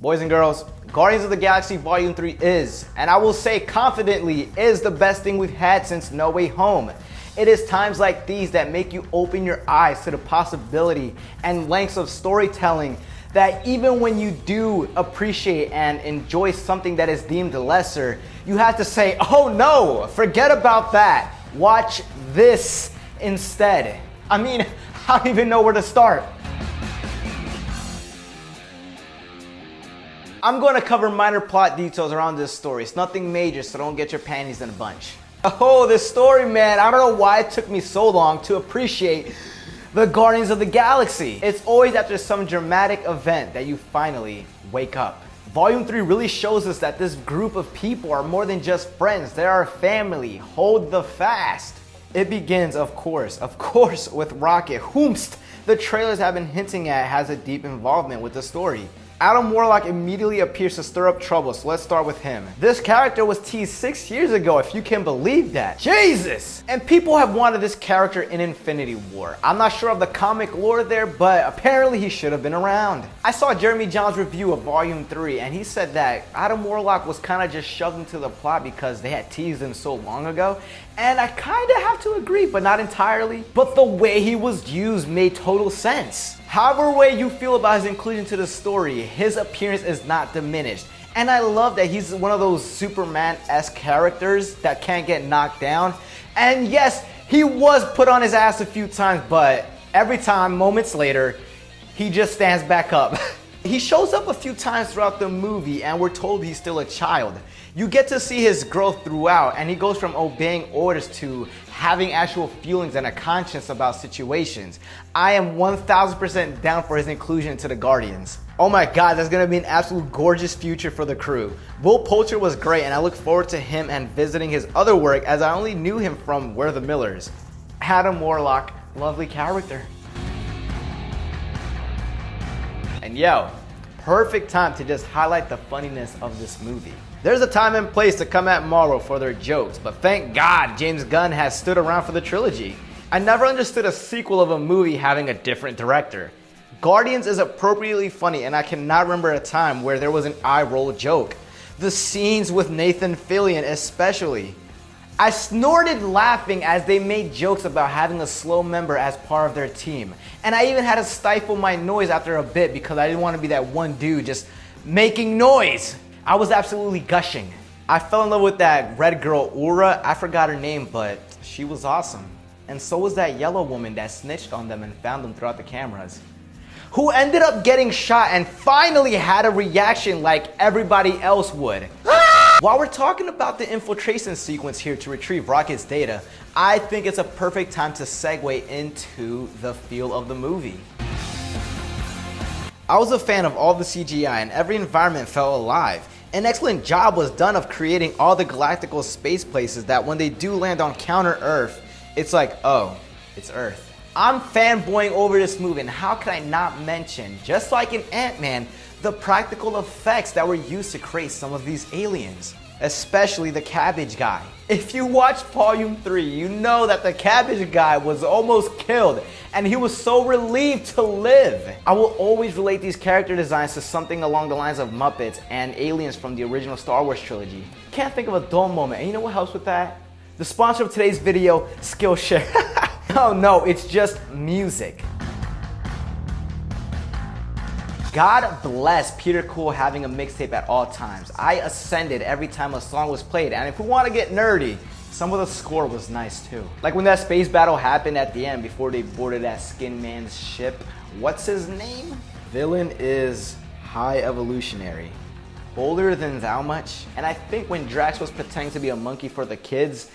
Boys and girls, Guardians of the Galaxy Volume 3 is, and I will say confidently, is the best thing we've had since No Way Home. It is times like these that make you open your eyes to the possibility and lengths of storytelling that even when you do appreciate and enjoy something that is deemed lesser, you have to say, oh no, forget about that. Watch this instead. I mean, I don't even know where to start. I'm going to cover minor plot details around this story. It's nothing major, so don't get your panties in a bunch. Oh, this story, man, I don't know why it took me so long to appreciate the Guardians of the Galaxy. It's always after some dramatic event that you finally wake up. Volume 3 really shows us that this group of people are more than just friends. They are a family. Hold the fast. It begins, of course, with Rocket, whomst the trailers have been hinting at has a deep involvement with the story. Adam Warlock immediately appears to stir up trouble, so let's start with him. This character was teased 6 years ago, if you can believe that. Jesus! And people have wanted this character in Infinity War. I'm not sure of the comic lore there, but apparently he should have been around. I saw Jeremy John's review of Volume 3, and he said that Adam Warlock was kind of just shoved into the plot because they had teased him so long ago. And I kind of have to agree, but not entirely. But the way he was used made total sense. However way you feel about his inclusion to the story, his appearance is not diminished. And I love that he's one of those Superman-esque characters that can't get knocked down. And yes, he was put on his ass a few times, but every time, moments later, he just stands back up. He shows up a few times throughout the movie and we're told he's still a child. You get to see his growth throughout, and he goes from obeying orders to having actual feelings and a conscience about situations. I am 1000% down for his inclusion into the Guardians. Oh my god, that's gonna be an absolute gorgeous future for the crew. Poulter was great, and I look forward to him and visiting his other work, as I only knew him from We're the Millers. Adam Warlock, lovely character. And yo, perfect time to just highlight the funniness of this movie. There's a time and place to come at Marvel for their jokes, but thank God James Gunn has stood around for the trilogy. I never understood a sequel of a movie having a different director. Guardians is appropriately funny, and I cannot remember a time where there was an eye-roll joke. The scenes with Nathan Fillion especially. I snorted laughing as they made jokes about having a slow member as part of their team. And I even had to stifle my noise after a bit because I didn't want to be that one dude just making noise. I was absolutely gushing. I fell in love with that red girl, Ura. I forgot her name, but she was awesome. And so was that yellow woman that snitched on them and found them throughout the cameras, who ended up getting shot and finally had a reaction like everybody else would. While we're talking about the infiltration sequence here to retrieve Rocket's data, I think it's a perfect time to segue into the feel of the movie. I was a fan of all the CGI, and every environment felt alive. An excellent job was done of creating all the galactical space places that when they do land on counter Earth, it's like, oh, it's Earth. I'm fanboying over this movie, and how could I not mention, just like in Ant-Man, the practical effects that were used to create some of these aliens, especially the cabbage guy. If you watch Volume 3, you know that the cabbage guy was almost killed, and he was so relieved to live. I will always relate these character designs to something along the lines of Muppets and aliens from the original Star Wars trilogy. Can't think of a dull moment, and you know what helps with that? The sponsor of today's video, Skillshare. No, it's just music. God bless Peter Quill having a mixtape at all times. I ascended every time a song was played, and if we want to get nerdy, some of the score was nice too. Like when that space battle happened at the end before they boarded that Skin Man's ship. What's his name? Villain is High Evolutionary. Older than 𝙈𝙾𝘾𝙄𝘾. And I think when Drax was pretending to be a monkey for the kids,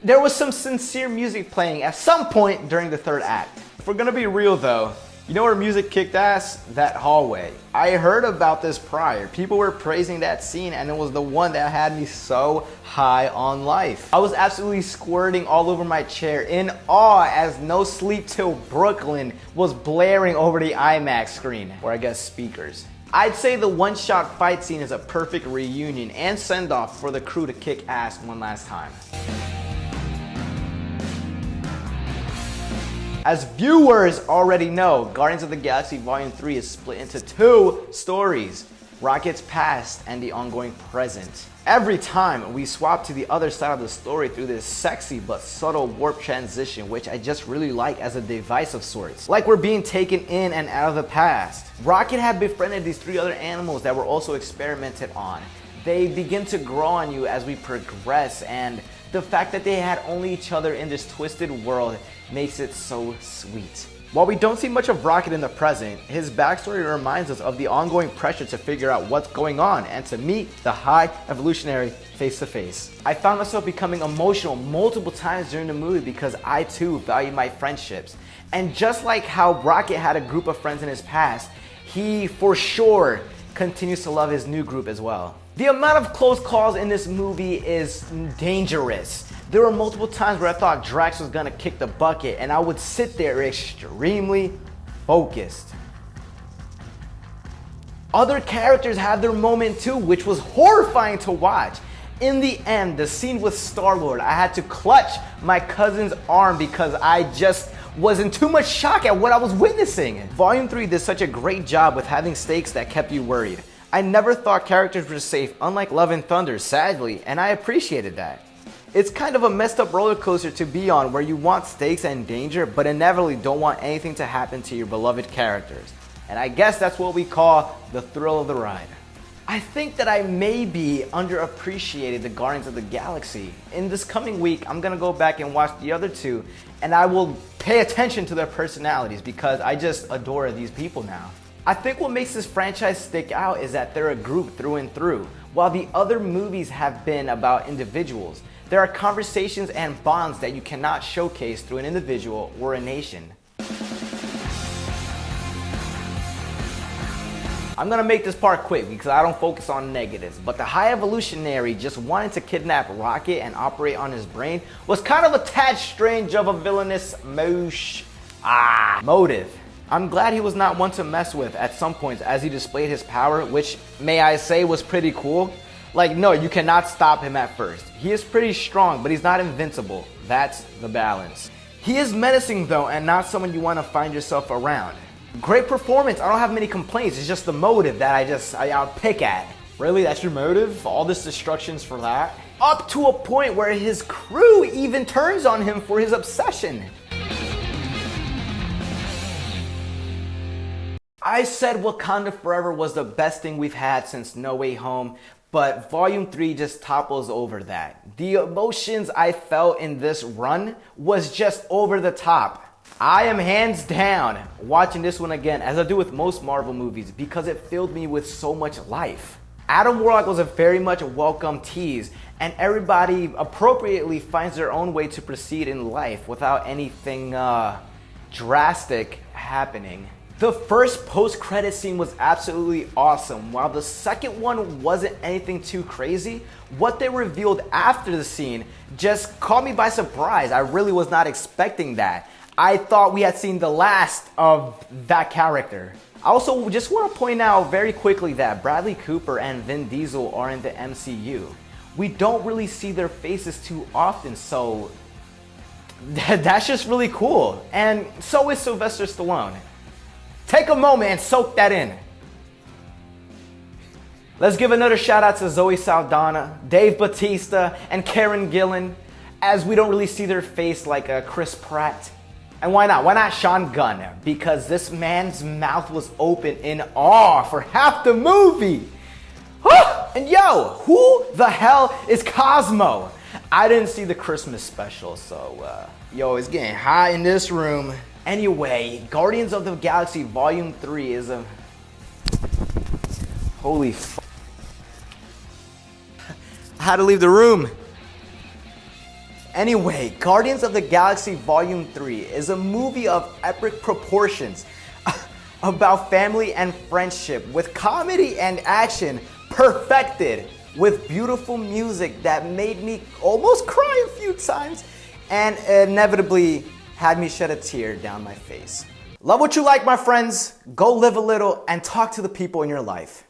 there was some sincere music playing at some point during the third act. If we're gonna be real though, you know where music kicked ass? That hallway. I heard about this prior. People were praising that scene, and it was the one that had me so high on life. I was absolutely squirting all over my chair in awe as No Sleep Till Brooklyn was blaring over the IMAX screen, or I guess speakers. I'd say the one-shot fight scene is a perfect reunion and send-off for the crew to kick ass one last time. As viewers already know, Guardians of the Galaxy Volume 3 is split into two stories. Rocket's past and the ongoing present. Every time we swap to the other side of the story through this sexy but subtle warp transition, which I just really like as a device of sorts. Like we're being taken in and out of the past. Rocket had befriended these 3 other animals that were also experimented on. They begin to grow on you as we progress, and the fact that they had only each other in this twisted world makes it so sweet. While we don't see much of Rocket in the present, his backstory reminds us of the ongoing pressure to figure out what's going on and to meet the high evolutionary face to face. I found myself becoming emotional multiple times during the movie because I too value my friendships. And just like how Rocket had a group of friends in his past, he for sure continues to love his new group as well. The amount of close calls in this movie is dangerous. There were multiple times where I thought Drax was gonna kick the bucket and I would sit there extremely focused. Other characters had their moment too, which was horrifying to watch. In the end, the scene with Star-Lord, I had to clutch my cousin's arm because I just was in too much shock at what I was witnessing. Volume 3 did such a great job with having stakes that kept you worried. I never thought characters were safe, unlike Love and Thunder, sadly, and I appreciated that. It's kind of a messed up roller coaster to be on where you want stakes and danger, but inevitably don't want anything to happen to your beloved characters. And I guess that's what we call the thrill of the ride. I think that I maybe underappreciated the Guardians of the Galaxy. In this coming week, I'm gonna go back and watch the other 2, and I will pay attention to their personalities because I just adore these people now. I think what makes this franchise stick out is that they're a group through and through. While the other movies have been about individuals, there are conversations and bonds that you cannot showcase through an individual or a nation. I'm gonna make this part quick because I don't focus on negatives, but the High Evolutionary just wanting to kidnap Rocket and operate on his brain was kind of a tad strange of a villainous motive. I'm glad he was not one to mess with at some points as he displayed his power, which, may I say, was pretty cool. Like, no, you cannot stop him at first. He is pretty strong, but he's not invincible. That's the balance. He is menacing though, and not someone you want to find yourself around. Great performance, I don't have many complaints. It's just the motive that I'll pick at. Really, that's your motive? All this destruction's for that? Up to a point where his crew even turns on him for his obsession. I said Wakanda Forever was the best thing we've had since No Way Home, but Volume 3 just topples over that. The emotions I felt in this run was just over the top. I am hands down watching this one again, as I do with most Marvel movies, because it filled me with so much life. Adam Warlock was a very much welcome tease, and everybody appropriately finds their own way to proceed in life without anything drastic happening. The first post-credit scene was absolutely awesome. While the second one wasn't anything too crazy, what they revealed after the scene just caught me by surprise. I really was not expecting that. I thought we had seen the last of that character. I also just want to point out very quickly that Bradley Cooper and Vin Diesel are in the MCU. We don't really see their faces too often, so that's just really cool. And so is Sylvester Stallone. Take a moment and soak that in. Let's give another shout out to Zoe Saldana, Dave Bautista, and Karen Gillan, as we don't really see their face like Chris Pratt. And why not? Why not Sean Gunn? Because this man's mouth was open in awe for half the movie. And yo, who the hell is Cosmo? I didn't see the Christmas special, so yo, it's getting hot in this room. Anyway, Guardians of the Galaxy Volume 3 is a... Holy f... I had to leave the room. Anyway, Guardians of the Galaxy Volume 3 is a movie of epic proportions about family and friendship with comedy and action perfected with beautiful music that made me almost cry a few times and inevitably had me shed a tear down my face. Love what you like, my friends. Go live a little and talk to the people in your life.